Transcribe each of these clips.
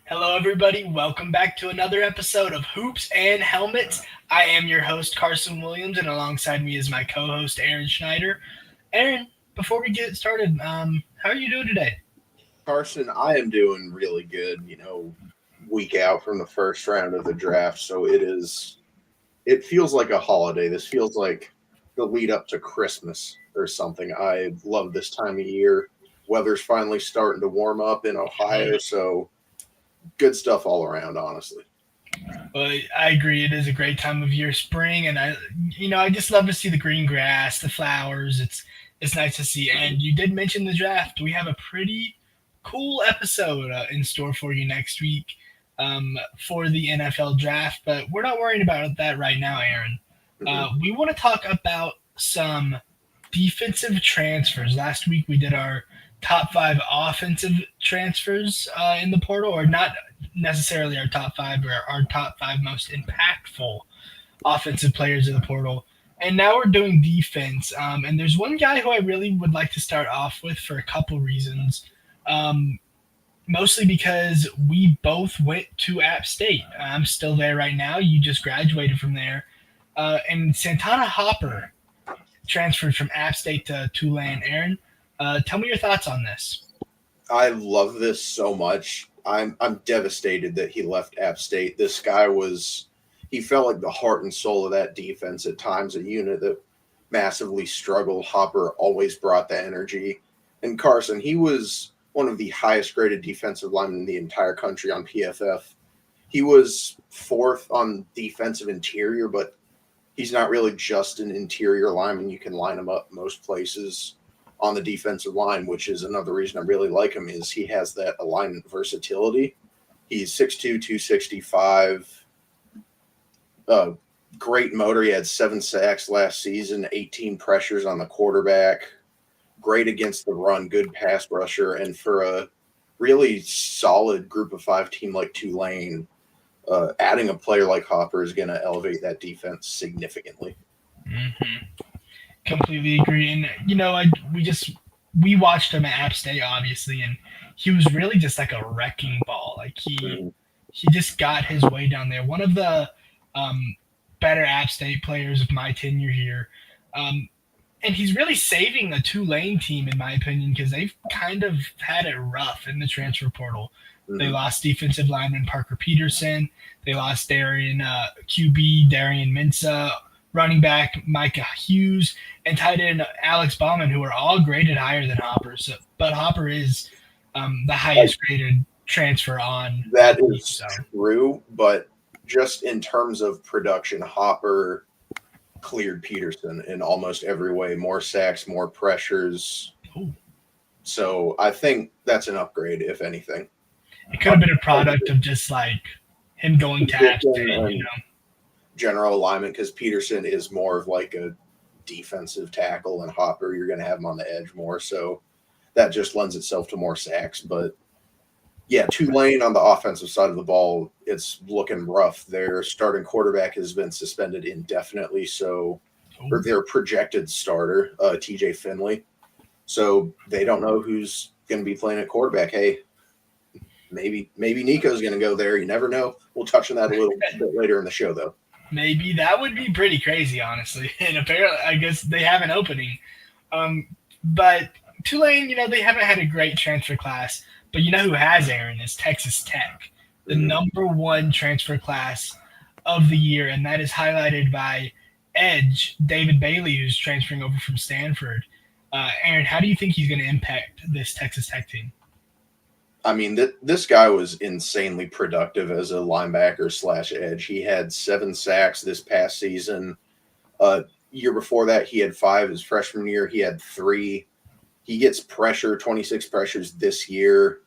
Hello, everybody. Welcome back to another episode of Hoops and Helmets. I am your host, Carson Williams, and alongside me is my co host, Aaron Schneider. Aaron, before we get started, how are you doing today? Carson, I am doing really good, week out from the first round of the draft. So it feels like a holiday. This feels like the lead up to Christmas or something. I love this time of year. Weather's finally starting to warm up in Ohio. So good stuff all around, honestly. Well, I agree. It is a great time of year, spring, and I just love to see the green grass, the flowers. It's nice to see. And you did mention the draft. We have a pretty cool episode in store for you next week for the NFL draft, but we're not worrying about that right now, Aaron. We want to talk about some defensive transfers. Last week we did our top five offensive transfers in the portal, or not necessarily our top five, but our top five most impactful offensive players in the portal. And now we're doing defense. And there's one guy who I really would like to start off with for a couple reasons. Um, Mostly because we both went to App State. I'm still there right now. You just graduated from there. And Santana Hopper transferred from App State to Tulane. Aaron, tell me your thoughts on this. I love this so much. I'm devastated that he left App State. This guy he felt like the heart and soul of that defense at times, a unit that massively struggled. Hopper always brought the energy. And Carson, he was one of the highest graded defensive linemen in the entire country on PFF. He was fourth on defensive interior, but he's not really just an interior lineman. You can line him up most places on the defensive line, which is another reason I really like him, is he has that alignment versatility. He's 6'2", 265. Great motor. He had 7 sacks last season, 18 pressures on the quarterback. Great against the run, good pass rusher. And for a really solid group of five team like Tulane, adding a player like Hopper is going to elevate that defense significantly. Mm-hmm. Completely agree. And we watched him at App State, obviously, and he was really just like a wrecking ball. Like he just got his way down there. One of the um, better App State players of my tenure here. And he's really saving the Tulane team, in my opinion, because they've kind of had it rough in the transfer portal. Mm-hmm. They lost defensive lineman Parker Peterson. They lost QB Darian Minsa, running back Micah Hughes, and tight end Alex Bauman, who are all graded higher than Hopper. But Hopper is the highest graded transfer on that is true, but just in terms of production, Hopper cleared Peterson in almost every way. More sacks, more pressures. Ooh. So I think that's an upgrade, if anything. It could have been a product of just like him going to App State, general alignment, because Peterson is more of like a defensive tackle, and Hopper, you're going to have him on the edge more. So that just lends itself to more sacks. But yeah, Tulane on the offensive side of the ball, it's looking rough. Their starting quarterback has been suspended indefinitely, or their projected starter, TJ Finley. So they don't know who's going to be playing at quarterback. Hey, maybe Nico's going to go there. You never know. We'll touch on that a little bit later in the show, though. Maybe that would be pretty crazy, honestly. And apparently, I guess they have an opening. But Tulane, they haven't had a great transfer class. But you know who has, Aaron, is Texas Tech, the number one transfer class of the year. And that is highlighted by Edge, David Bailey, who's transferring over from Stanford. Aaron, how do you think he's going to impact this Texas Tech team? I mean, this guy was insanely productive as a linebacker / edge. He had 7 sacks this past season. Year before that, he had 5. His freshman year, he had 3. He gets pressure, 26 pressures this year.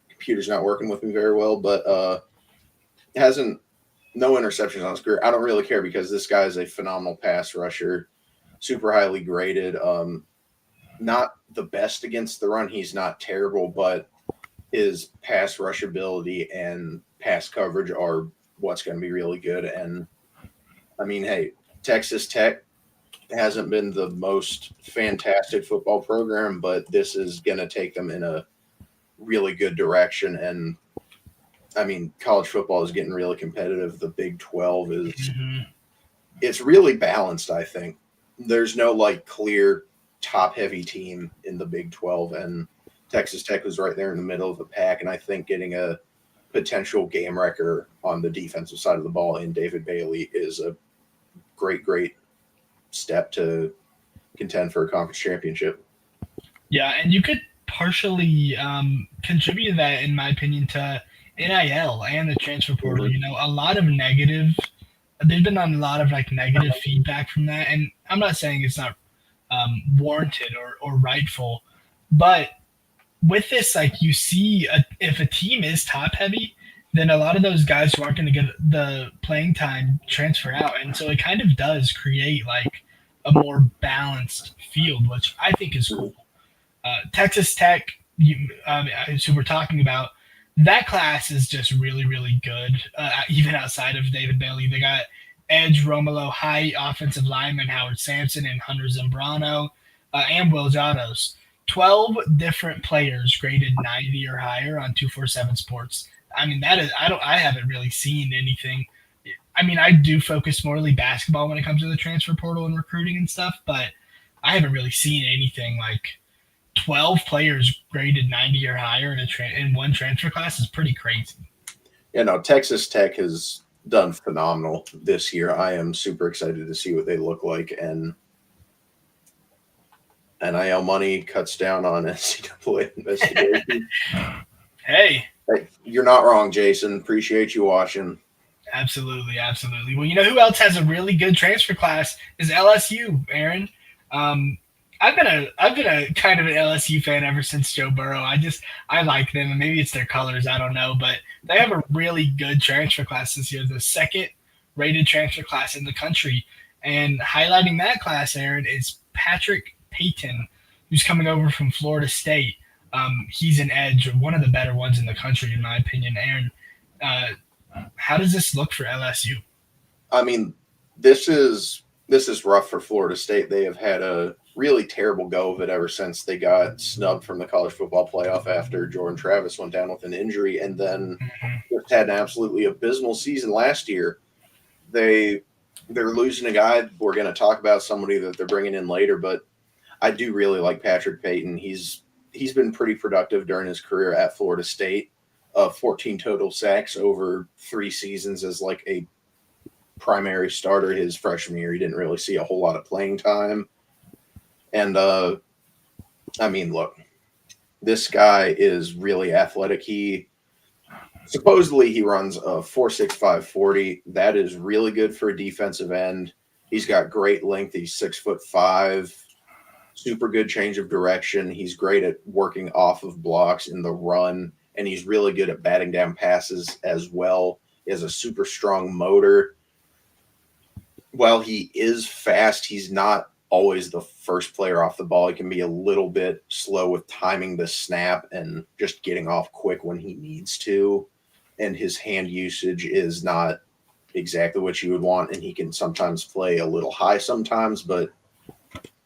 Computer's not working with me very well, but no interceptions on his career. I don't really care because this guy is a phenomenal pass rusher, super highly graded. Not the best against the run. He's not terrible, but his pass rush ability and pass coverage are what's going to be really good. And I mean, hey, Texas Tech hasn't been the most fantastic football program, but this is going to take them in a really good direction. And I mean, college football is getting really competitive. The Big 12 is it's really balanced, I think. There's no like clear top heavy team in the Big 12, and Texas Tech was right there in the middle of the pack. And I think getting a potential game wrecker on the defensive side of the ball in David Bailey is a great step to contend for a conference championship. Yeah, and you could partially contribute that, in my opinion, to NIL and the transfer portal. Mhm. You know, a lot of negative. There's been a lot of like negative feedback from that, and I'm not saying it's not warranted or rightful, but with this, like you see, if a team is top heavy, then a lot of those guys who aren't going to get the playing time transfer out, and so it kind of does create like a more balanced field, which I think is cool. Texas Tech, who we're talking about, that class is just really good. Even outside of David Bailey, they got edge Romelo, high offensive lineman Howard Sampson and Hunter Zambrano, and Will Jados. 12 different players graded 90 or higher on 247 Sports. I mean, that is I haven't really seen anything. I mean, I do focus morely basketball when it comes to the transfer portal and recruiting and stuff, but I haven't really seen anything like 12 players graded 90 or higher in one transfer class is pretty crazy. You know, Texas Tech has done phenomenal this year. I am super excited to see what they look like, and NIL money cuts down on NCAA investigation. Hey, You're not wrong, Jason. Appreciate you watching. absolutely. Well, you know who else has a really good transfer class is LSU, Aaron. Um, I've been a kind of an LSU fan ever since Joe Burrow. I like them, and maybe it's their colors. I don't know, but they have a really good transfer class this year. The second rated transfer class in the country, and highlighting that class, Aaron, is Patrick Payton, who's coming over from Florida State. He's an edge, one of the better ones in the country, in my opinion. Aaron, uh, how does this look for LSU? I mean, this is rough for Florida State. They have had a really terrible go of it ever since they got snubbed from the college football playoff after Jordan Travis went down with an injury, and then just had an absolutely abysmal season last year. They're losing a guy. We're going to talk about somebody that they're bringing in later, but I do really like Patrick Payton. He's been pretty productive during his career at Florida State. 14 total sacks over 3 seasons as like a primary starter. His freshman year, he didn't really see a whole lot of playing time. And I mean, look, this guy is really athletic. Supposedly he runs a 4.65 40. That is really good for a defensive end. He's got great length. He's 6'5", super good change of direction. He's great at working off of blocks in the run, and he's really good at batting down passes as well. He has a super strong motor. While he is fast, he's not always the first player off the ball. He can be a little bit slow with timing the snap and just getting off quick when he needs to. And his hand usage is not exactly what you would want, and he can sometimes play a little high sometimes, but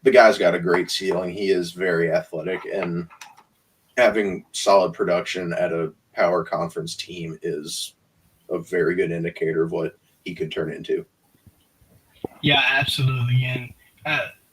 the guy's got a great ceiling. He is very athletic, and having solid production at a power conference team is a very good indicator of what he could turn into. Yeah, absolutely. And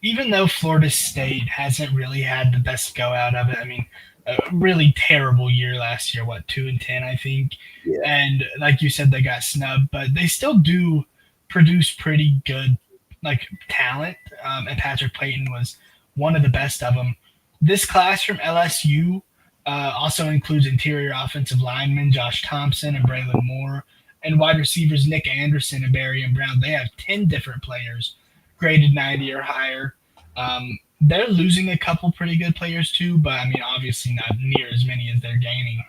even though Florida State hasn't really had the best go out of it, I mean, a really terrible year last year. What, 2-10, I think. Yeah. And like you said, they got snubbed, but they still do produce pretty good like talent. And Patrick Payton was one of the best of them. This class from LSU also includes interior offensive linemen Josh Thompson and Braylon Moore, and wide receivers Nick Anderson and Barry and Brown. They have 10 different players graded 90 or higher. They're losing a couple pretty good players too, but I mean, obviously not near as many as they're gaining.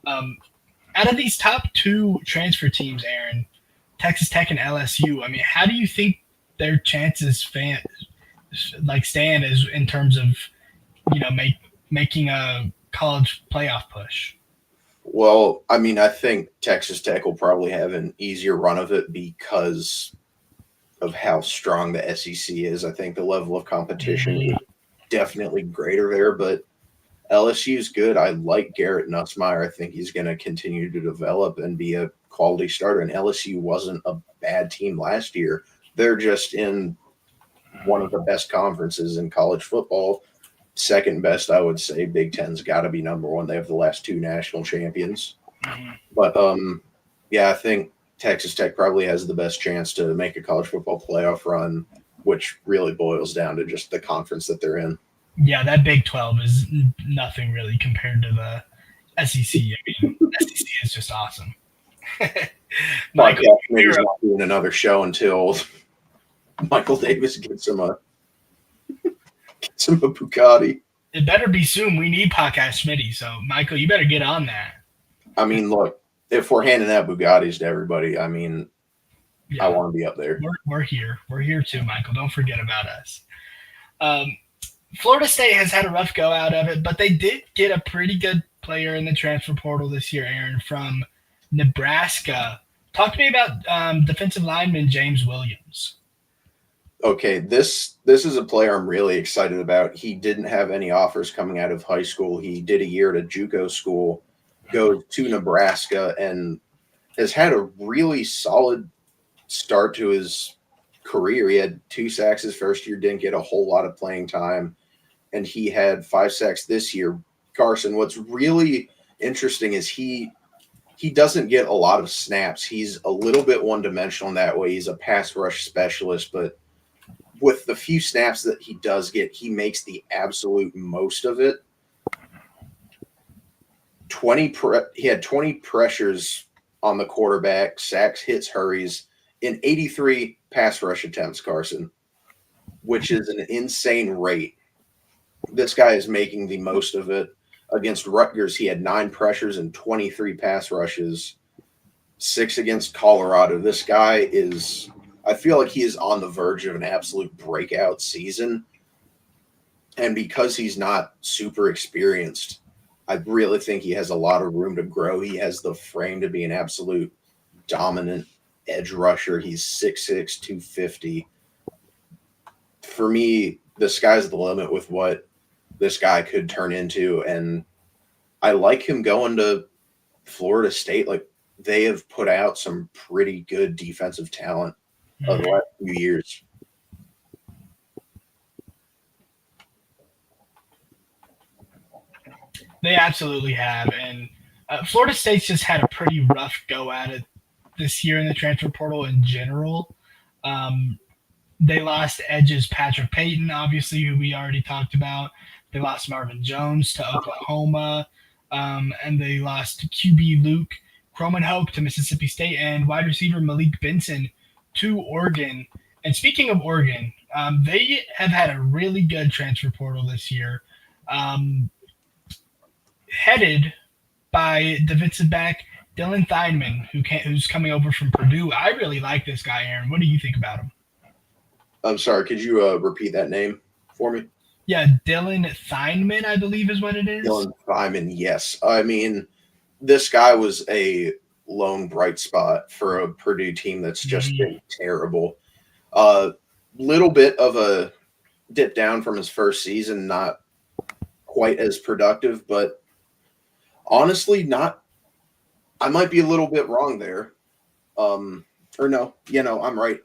Out of these top 2 transfer teams, Aaron, Texas Tech and LSU, I mean, how do you think their chances stand as in terms of making a college playoff push? Well, I mean, I think Texas Tech will probably have an easier run of it because of how strong the SEC is. I think the level of competition is definitely greater there, but LSU's good. I like Garrett Nussmeier. I think he's going to continue to develop and be a quality starter. And LSU wasn't a bad team last year. They're just in one of the best conferences in college football. Second best, I would say. Big Ten's got to be number one. They have the last 2 national champions. But yeah, I think Texas Tech probably has the best chance to make a college football playoff run, which really boils down to just the conference that they're in. Yeah, that Big 12 is nothing really compared to the SEC. I mean, SEC is just awesome. Michael, maybe not doing another show until Michael Davis gets him a Bugatti. It better be soon. We need Podcast Schmitty. So, Michael, you better get on that. I mean, look, if we're handing out Bugattis to everybody, I mean, yeah, I want to be up there. We're here. We're here too, Michael. Don't forget about us. Florida State has had a rough go out of it, but they did get a pretty good player in the transfer portal this year, Aaron, from Nebraska. Talk to me about defensive lineman James Williams. Okay, this is a player I'm really excited about. He didn't have any offers coming out of high school. He did a year at a JUCO school, goes to Nebraska, and has had a really solid start to his career. He had 2 sacks his first year, didn't get a whole lot of playing time, and he had 5 sacks this year. Carsen, what's really interesting is he doesn't get a lot of snaps. He's a little bit one-dimensional in that way. He's a pass rush specialist, but with the few snaps that he does get, he makes the absolute most of it. He had 20 pressures on the quarterback, sacks, hits, hurries, in 83 pass rush attempts, Carsen, which is an insane rate. This guy is making the most of it. Against Rutgers, he had 9 pressures and 23 pass rushes, 6 against Colorado. This guy is, I feel like he is on the verge of an absolute breakout season. And because he's not super experienced, I really think he has a lot of room to grow. He has the frame to be an absolute dominant edge rusher. He's 6'6", 250. For me, the sky's the limit with what this guy could turn into. And I like him going to Florida State. Like, they have put out some pretty good defensive talent over the last few years. They absolutely have. And Florida State's just had a pretty rough go at it this year in the transfer portal in general. They lost edges Patrick Payton, obviously, who we already talked about. They lost Marvin Jones to Oklahoma. And they lost QB Luke Croman-Hope to Mississippi State and wide receiver Malik Benson to Oregon. And speaking of Oregon, they have had a really good transfer portal this year, headed by defensive back Dylan Theinman, who's coming over from Purdue. I really like this guy, Aaron. What do you think about him? I'm sorry, could you repeat that name for me? Yeah, Dylan Theinman, I believe is what it is. Dylan Theinman, yes. I mean, this guy was a lone bright spot for a Purdue team that's just been terrible. Little bit of a dip down from his first season, not quite as productive, but honestly, not. I might be a little bit wrong there. Or no, I'm right.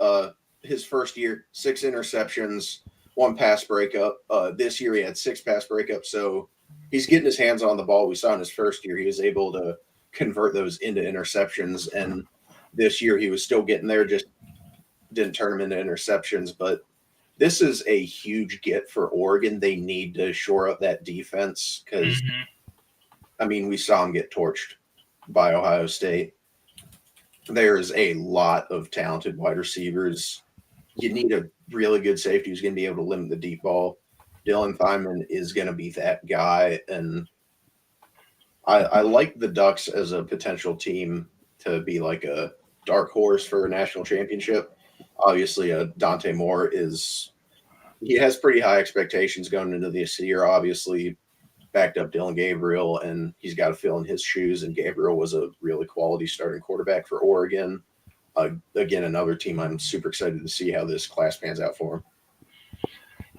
His first year, 6 interceptions, 1 pass breakup. This year he had 6 pass breakups, so he's getting his hands on the ball. We saw in his first year he was able to convert those into interceptions, and this year he was still getting there, just didn't turn them into interceptions. But this is a huge get for Oregon. They need to shore up that defense because, I mean, we saw him get torched by Ohio State. There's a lot of talented wide receivers. You need a really good safety who's going to be able to limit the deep ball. Dylan Theinman is going to be that guy, and I like the Ducks as a potential team to be like a dark horse for a national championship. Obviously, Dante Moore he has pretty high expectations going into this year. Obviously, backed up Dylan Gabriel, and he's got to fill in his shoes. And Gabriel was a really quality starting quarterback for Oregon. Again, another team I'm super excited to see how this class pans out for him.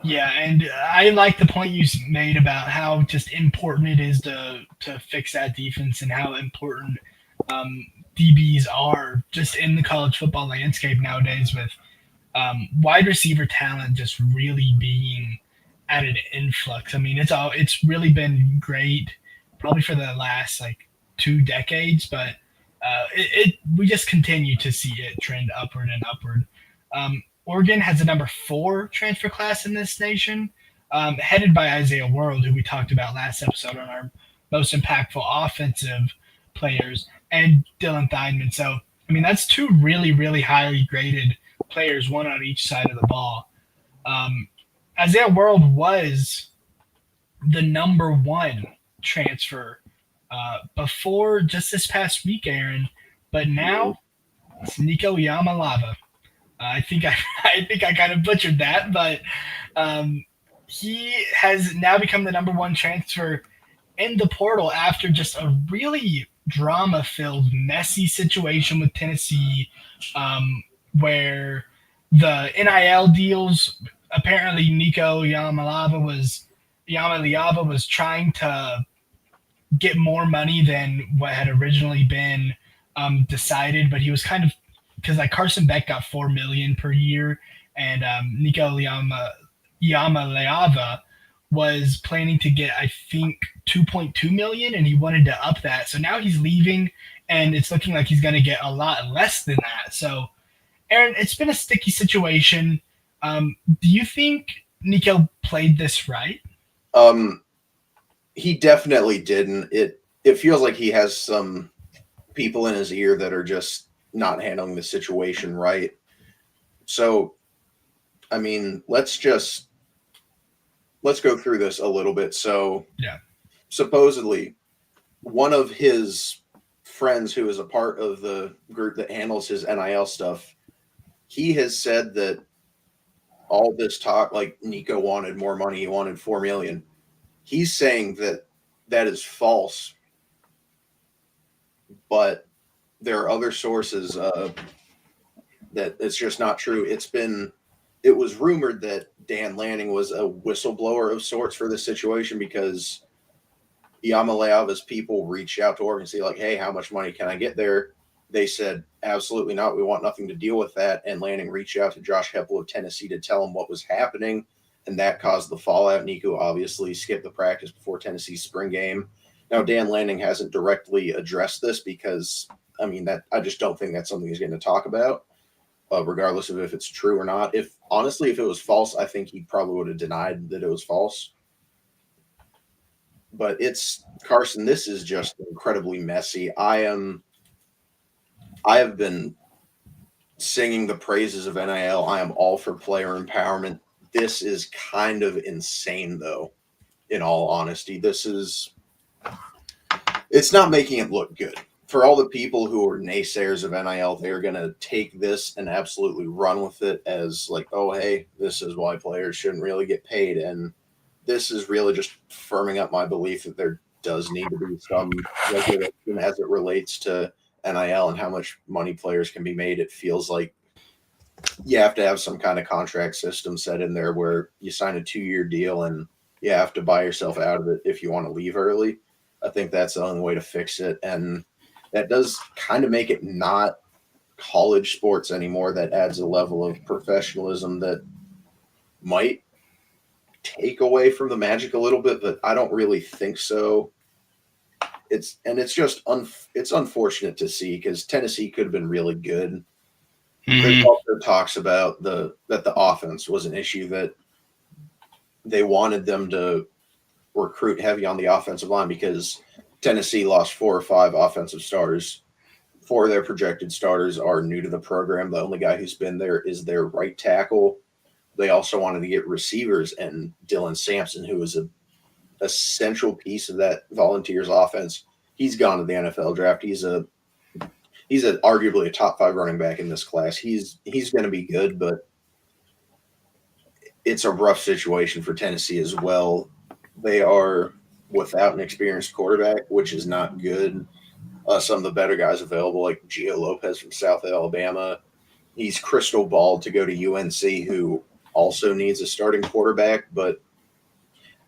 Yeah, and I like the point you made about how just important it is to fix that defense and how important DBs are just in the college football landscape nowadays with wide receiver talent just really being at an influx. I mean, it's really been great, probably for the last like 2 decades, but we just continue to see it trend upward and upward. Oregon has a number 4 transfer class in this nation, headed by Isaiah World, who we talked about last episode on our most impactful offensive players, and Dylan Thiedman. So, I mean, that's 2 really, really highly graded players, one on each side of the ball. Um, Isaiah World was the number 1 transfer before just this past week, Aaron, but now it's Nico Iamaleava. I think I, I think I kind of butchered that, but um, he has now become the number 1 transfer in the portal after just a really drama-filled, messy situation with Tennessee, where the NIL deals. Apparently, Nico Iamaleava was trying to get more money than what had originally been decided, but he was kind of because like Carson Beck got 4 million per year, and Nico Iamaleava was planning to get I think 2.2 million, and he wanted to up that. So now he's leaving, and it's looking like he's going to get a lot less than that. So, Aaron, it's been a sticky situation. Do you think Nico played this right? Um, he definitely didn't. It feels like he has some people in his ear that are just not handling the situation right. So, I mean, let's go through this a little bit. So, Yeah. supposedly, one of his friends who is a part of the group that handles his NIL stuff, he has said that all this talk, like Nico wanted more money, he wanted 4 million. He's saying that that is false, but there are other sources that it's just not true. It was rumored that Dan Lanning was a whistleblower of sorts for this situation because Iamaleava's people reached out to Oregon and say like, "Hey, how much money can I get there?" They said, "Absolutely not. We want nothing to deal with that." And Lanning reached out to Josh Heppel of Tennessee to tell him what was happening, and that caused the fallout. Nico obviously skipped the practice before Tennessee's spring game. Now Dan Lanning hasn't directly addressed this because I mean that I just don't think that's something he's going to talk about, regardless of if it's true or not. If honestly, if it was false, I think he probably would have denied that it was false. But it's Carson. This is just incredibly messy. I have been singing the praises of NIL. I am all for player empowerment. This is kind of insane, though. In all honesty, it's not making it look good. For all the people who are naysayers of NIL, they're going to take this and absolutely run with it as like, oh, hey, this is why players shouldn't really get paid. And this is really just firming up my belief that there does need to be some regulation as it relates to NIL and how much money players can be made. It feels like you have to have some kind of contract system set in there where you sign a 2-year deal and you have to buy yourself out of it if you want to leave early. I think that's the only way to fix it. And that does kind of make it not college sports anymore. That adds a level of professionalism that might take away from the magic a little bit, but I don't really think so. It's just it's unfortunate to see because Tennessee could have been really good. There's Mm-hmm. also talks about that the offense was an issue, that they wanted them to recruit heavy on the offensive line because Tennessee lost 4 or 5 offensive starters. 4 of their projected starters are new to the program. The only guy who's been there is their right tackle. They also wanted to get receivers, and Dylan Sampson, who was a central piece of that Volunteers offense, he's gone to the NFL draft. He's arguably a top 5 running back in this class. He's going to be good, but it's a rough situation for Tennessee as well. They are without an experienced quarterback, which is not good. Some of the better guys available, like Gio Lopez from South Alabama, he's crystal balled to go to UNC, who also needs a starting quarterback, but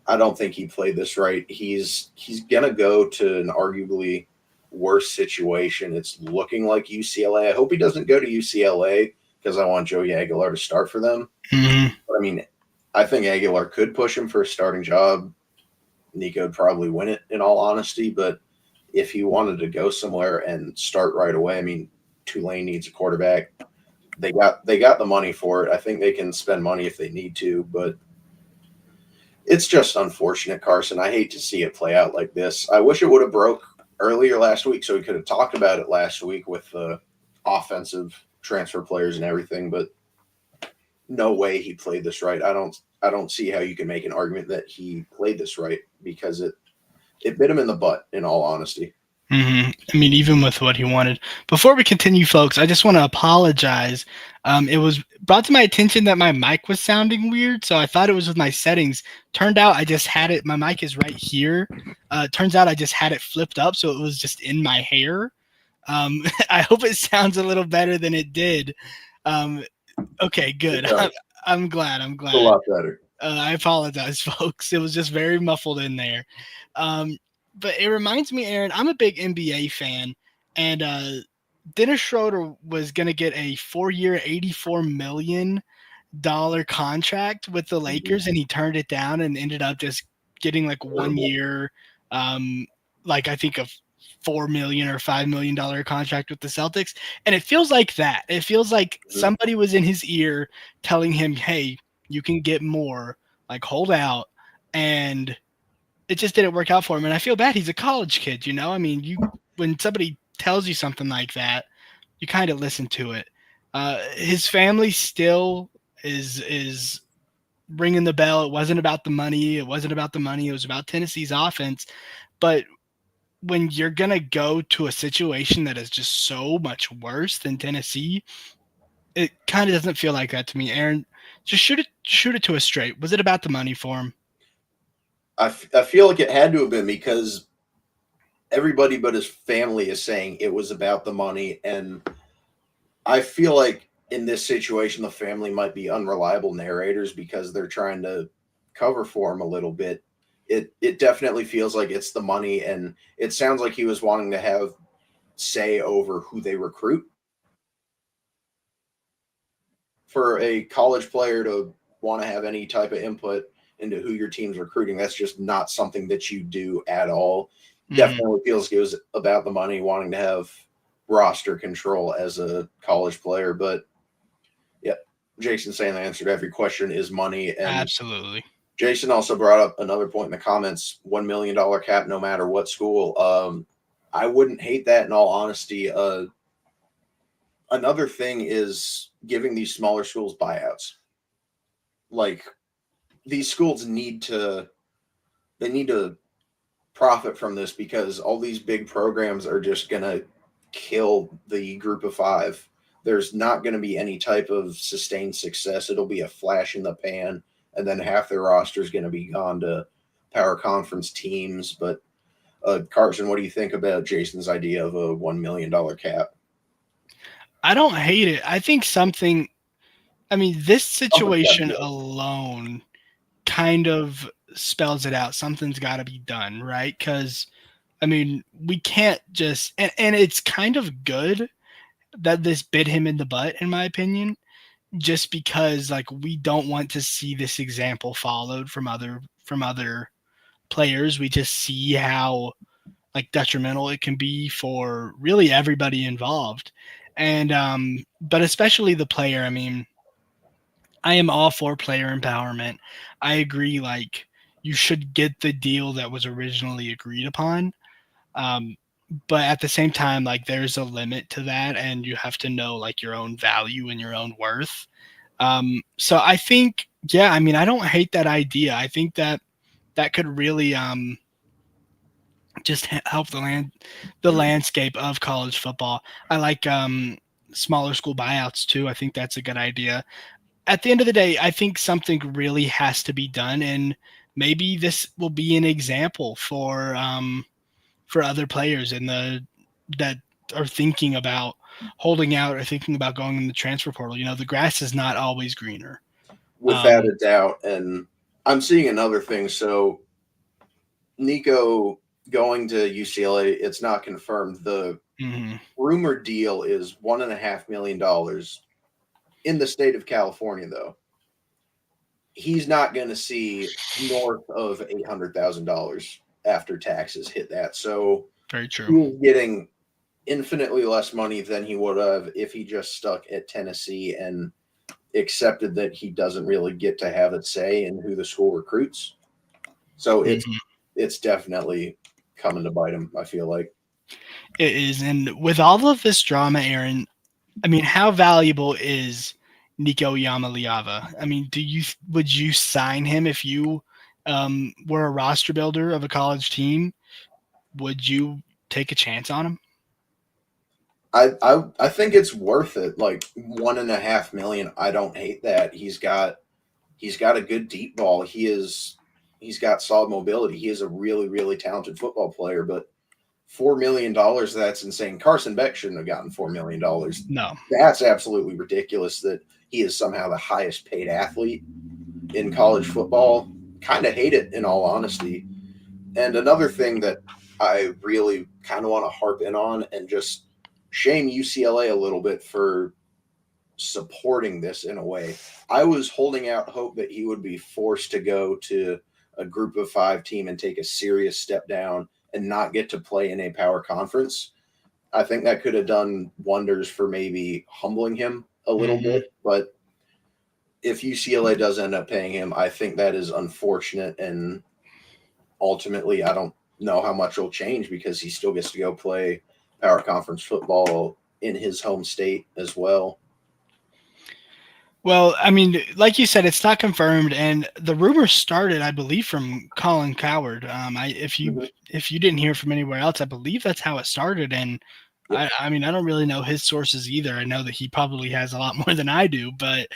I don't think he played this right. He's gonna go to an arguably worse situation. It's looking like UCLA. I hope he doesn't go to UCLA because I want Joey Aguilar to start for them. Mm-hmm. But I mean, I think Aguilar could push him for a starting job. Nico would probably win it in all honesty, but if he wanted to go somewhere and start right away, I mean, Tulane needs a quarterback. They got the money for it. I think they can spend money if they need to, but it's just unfortunate, Carson. I hate to see it play out like this. I wish it would have broke earlier last week so we could have talked about it last week with the offensive transfer players and everything, but no way he played this right. I don't see how you can make an argument that he played this right because it bit him in the butt, in all honesty. Mm-hmm. I mean, even with what he wanted. Before we continue, folks, I just want to apologize. It was brought to my attention that my mic was sounding weird, so I thought it was with my settings. Turned out I just had it. My mic is right here. Turns out I just had it flipped up, so it was just in my hair. I hope it sounds a little better than it did. Um, okay, good. I'm glad. I'm It's a glad. lot better. I apologize, folks. It was just very muffled in there. Um, but it reminds me, Aaron, I'm a big NBA fan, and Dennis Schroeder was going to get a 4-year, $84 million contract with the Mhm. Lakers, and he turned it down and ended up just getting like 1 year, um, like I think a $4 million or $5 million contract with the Celtics. And it feels like that. It feels like Mhm. somebody was in his ear telling him, "Hey, you can get more. Like hold out." And it just didn't work out for him. And I feel bad. He's a college kid, you know. I mean, you when somebody tells you something like that, you kind of listen to it. His family still is ringing the bell. It wasn't about the money. It wasn't about the money. It was about Tennessee's offense. But when you're gonna go to a situation that is just so much worse than Tennessee, it kind of doesn't feel like that to me. Aaron, just shoot it to us straight. Was it about the money for him? I feel like it had to have been because everybody but his family is saying it was about the money, and I feel like in this situation the family might be unreliable narrators because they're trying to cover for him a little bit. It definitely feels like it's the money, and it sounds like he was wanting to have say over who they recruit. For a college player to want to have any type of input into who your team's recruiting, that's just not something that you do at all. Mm-hmm. Definitely feels like it was about the money, wanting to have roster control as a college player. But yeah, Jason saying the answer to every question is money. And Absolutely. Jason also brought up another point in the comments: $1 million cap, no matter what school. I wouldn't hate that in all honesty. Another thing is giving these smaller schools buyouts. Like these schools need to profit from this because all these big programs are just gonna kill the group of five. There's not going to be any type of sustained success. It'll be a flash in the pan, and then half their roster is going to be gone to power conference teams. But Carson, what do you think about Jason's idea of a $1 million cap? I don't hate it. I think something. I mean, this Something's got to situation give. alone kind of spells it out. Something's got to be done, right? Because I mean, we can't just and it's kind of good that this bit him in the butt, in my opinion, just because like we don't want to see this example followed from other players. We just see how like detrimental it can be for really everybody involved. And but especially the player. I mean, I am all for player empowerment. I agree like you should get the deal that was originally agreed upon. Um, but at the same time, like there's a limit to that, and you have to know like your own value and your own worth. So I think, yeah, I mean, I don't hate that idea. I think that that could really just help the Mhm. landscape of college football. I like smaller school buyouts too. I think that's a good idea. At the end of the day, I think something really has to be done, and maybe this will be an example for other players in the that are thinking about holding out or thinking about going in the transfer portal. You know, the grass is not always greener. without a doubt. And I'm seeing another thing. So Nico going to UCLA, it's not confirmed. The Mhm. rumored deal is $1.5 million in the state of California, though. He's not going to see north of $800,000 after taxes hit that. So Very true. he is getting infinitely less money than he would have if he just stuck at Tennessee and accepted that he doesn't really get to have a say in who the school recruits. So Mhm. it's definitely coming to bite him, I feel like. It is, and with all of this drama, Aaron, I mean, how valuable is Nico Iamaleava? I mean, would you sign him if you were a roster builder of a college team? Would you take a chance on him? I think it's worth it. Like 1.5 million. I don't hate that. He's got a good deep ball. He's got solid mobility. He is a really, really talented football player, but $4 million, that's insane. Carson Beck shouldn't have gotten $4 million. No. That's absolutely ridiculous that he is somehow the highest paid athlete in college football. Kind of hate it, in all honesty. And another thing that I really kind of want to harp in on and just shame UCLA a little bit for supporting this in a way. I was holding out hope that he would be forced to go to a group of five team and take a serious step down and not get to play in a power conference. I think that could have done wonders for maybe humbling him a little Hmm. bit. But if UCLA does end up paying him, I think that is unfortunate. And ultimately, I don't know how much will change because he still gets to go play power conference football in his home state as well. Well, I mean, like you said, it's not confirmed, and the rumor started, I believe, from Colin Coward. Mhm. If you didn't hear from anywhere else, I believe that's how it started. And Yep. I mean, I don't really know his sources either. I know that he probably has a lot more than I do, but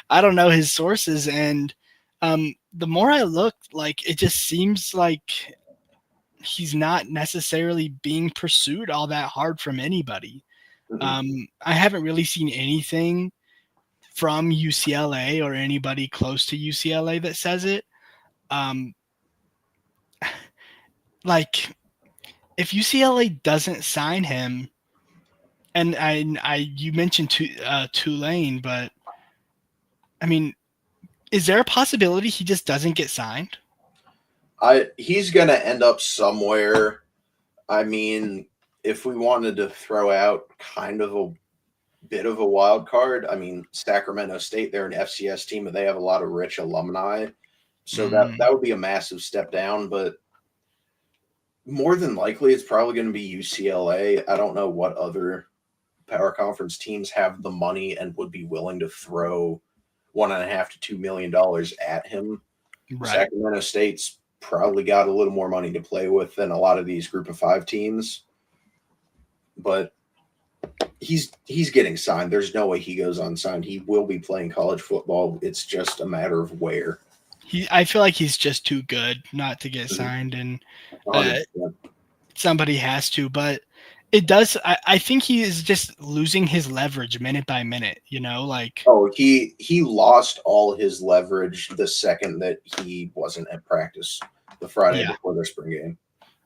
I don't know his sources. And the more I look, like it just seems like he's not necessarily being pursued all that hard from anybody. Mhm. I haven't really seen anything from UCLA or anybody close to UCLA that says it. Um, like if UCLA doesn't sign him, and you mentioned Tulane, but I mean, is there a possibility he just doesn't get signed? He's gonna end up somewhere. I mean, if we wanted to throw out kind of a bit of a wild card, I mean, Sacramento State, they're an FCS team, and they have a lot of rich alumni. So that Mm, would be a massive step down, but more than likely it's probably going to be UCLA. I don't know what other power conference teams have the money and would be willing to throw 1.5 to $2 million at him. right. Sacramento State's probably got a little more money to play with than a lot of these group of five teams, but he's getting signed. There's no way he goes unsigned. He will be playing college football. It's just a matter of where. I feel like he's just too good not to get Mhm. signed, and uh, 100%. somebody has to. But it does. I think he is just losing his leverage minute by minute. You know, like Oh, he lost all his leverage the second that he wasn't at practice the Friday yeah. before their spring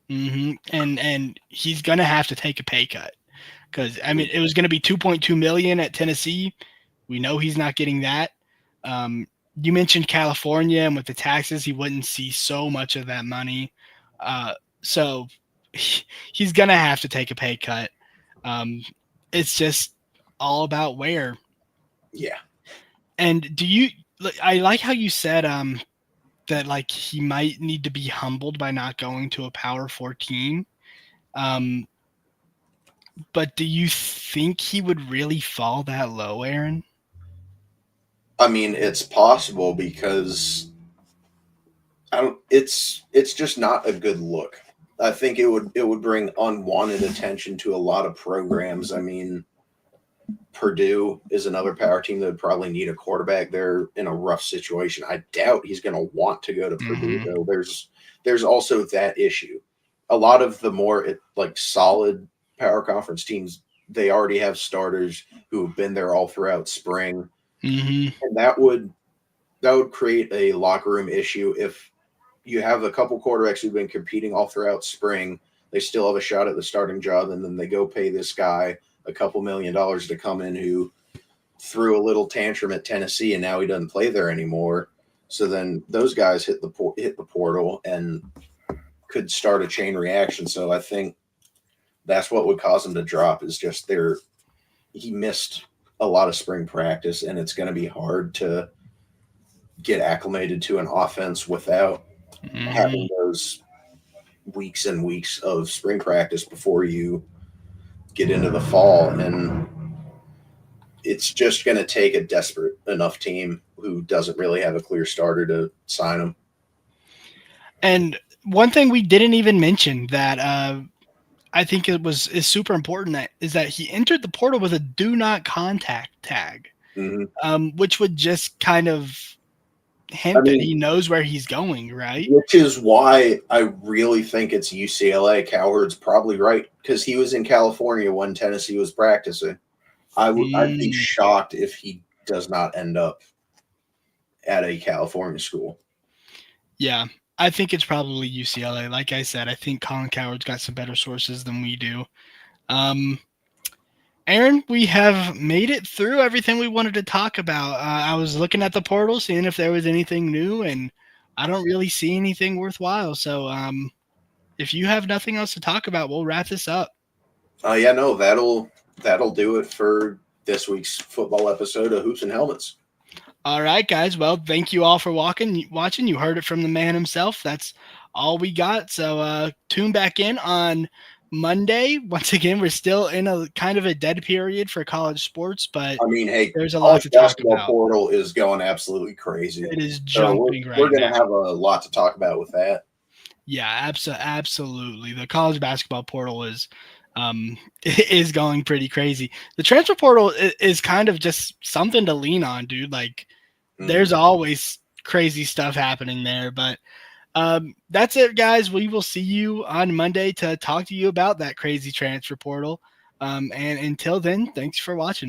game. And he's gonna have to take a pay cut because I mean Mhm. it was gonna be 2.2 million at Tennessee. We know he's not getting that. Um, you mentioned California, and with the taxes, he wouldn't see so much of that money. So he's gonna have to take a pay cut. Um, it's just all about where. Yeah, And do you? I like how you said that like he might need to be humbled by not going to a Power Four team. Um, But do you think he would really fall that low, Aaron? I mean it's possible because I don't. It's just not a good look. I think it would bring unwanted attention to a lot of programs. I mean, Purdue is another power team that would probably need a quarterback. They're in a rough situation. I doubt he's going to want to go to Purdue Mhm. though. There's also that issue. A lot of the more like solid power conference teams, they already have starters who have been there all throughout spring, Mhm. and that would that would create a locker room issue if you have a couple quarterbacks who've been competing all throughout spring. They still have a shot at the starting job, and then they go pay this guy a couple $1 million to come in who threw a little tantrum at Tennessee, and now he doesn't play there anymore. So then those guys hit the portal and could start a chain reaction. So I think that's what would cause him to drop is just he missed a lot of spring practice, and it's going to be hard to get acclimated to an offense without having those weeks and weeks of spring practice before you get into the fall. And it's just going to take a desperate enough team who doesn't really have a clear starter to sign him. And one thing we didn't even mention that I think is super important is that he entered the portal with a do not contact tag, which would just kind of hint that he knows where he's going, right? Which is why I really think it's UCLA. Cowherd's probably right because he was in California when Tennessee was practicing. I'd be shocked if he does not end up at a California school. Yeah, I think it's probably UCLA. Like I said, I think Colin Cowherd's got some better sources than we do. Aaron, we have made it through everything we wanted to talk about. I was looking at the portal, seeing if there was anything new, and I don't really see anything worthwhile. So if you have nothing else to talk about, we'll wrap this up. Yeah, no, that'll do it for this week's football episode of Hoops and Helmets. All right, guys. Well, thank you all for watching. You heard it from the man himself. That's all we got. So tune back in on Monday. Once again, we're still in a kind of a dead period for college sports, but I mean, hey, there's a lot to talk about. Portal is going absolutely crazy. It is jumping We're going to have a lot to talk about with that. Yeah, absolutely. The college basketball portal is going pretty crazy. The transfer portal is kind of just something to lean on, dude. Like, there's always crazy stuff happening there, but that's it, guys. We will see you on Monday to talk to you about that crazy transfer portal. And until then, thanks for watching.